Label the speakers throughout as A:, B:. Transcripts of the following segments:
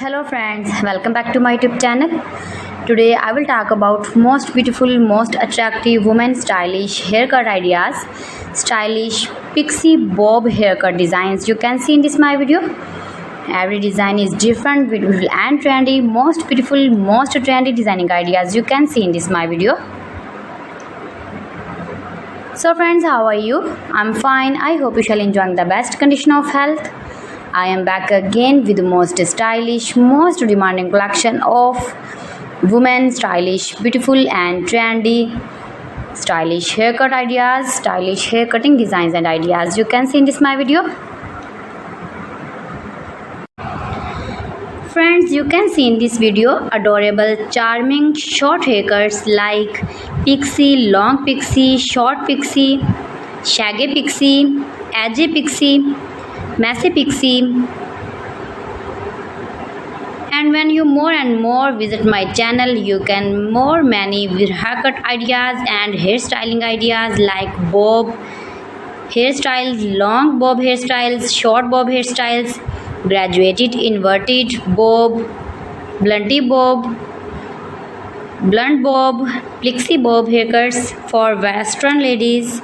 A: Hello friends, welcome back to my YouTube channel. Today I will talk about most beautiful, most attractive women stylish haircut ideas, stylish pixie bob haircut designs you can see in this my video. Every design is different, beautiful and trendy. Most beautiful, most trendy designing ideas you can see in this my video. So friends, how are you? I'm fine. I hope you shall enjoy the best condition of health. I am back again with the most stylish, most demanding collection of women stylish, beautiful and trendy stylish haircut ideas, stylish hair cutting designs and ideas you can see in this my video. Friends, you can see in this video adorable, charming short haircuts like pixie, long pixie, short pixie, shaggy pixie, edgy pixie, messy pixie. And when you more and more visit my channel, you can more many haircut ideas and hairstyling ideas like bob hairstyles, long bob hairstyles, short bob hairstyles, graduated inverted bob, blunty bob, blunt bob, pixie bob haircuts for western ladies.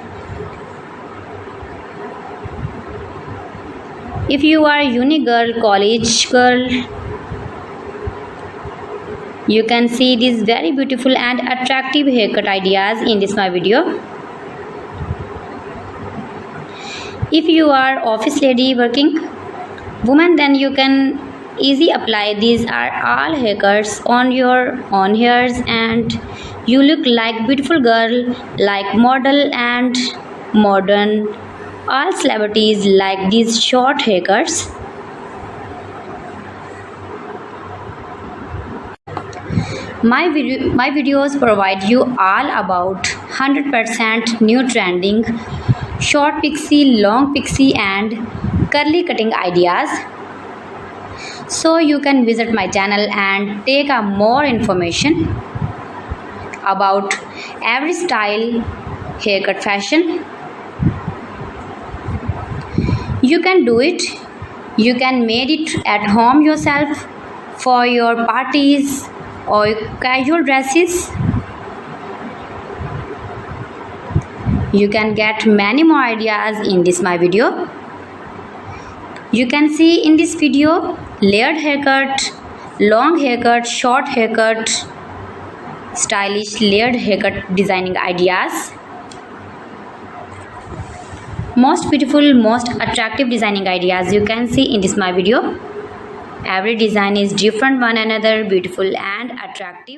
A: If you are uni girl, college girl, you can see these very beautiful and attractive haircut ideas in this my video. If you are office lady working woman, then you can easily apply these are all haircuts on your own hairs and you look like beautiful girl, like model and modern. All celebrities like these short haircuts. My videos provide you all about 100% new trending short pixie, long pixie and curly cutting ideas. So you can visit my channel and take a more information about every style haircut fashion. You can do it. You can make it at home yourself for your parties or casual dresses. You can get many more ideas in this my video. You can see in this video layered haircut, long haircut, short haircut, stylish layered haircut designing ideas. Most beautiful, most attractive designing ideas you can see in this my video. Every design is different one another, beautiful and attractive.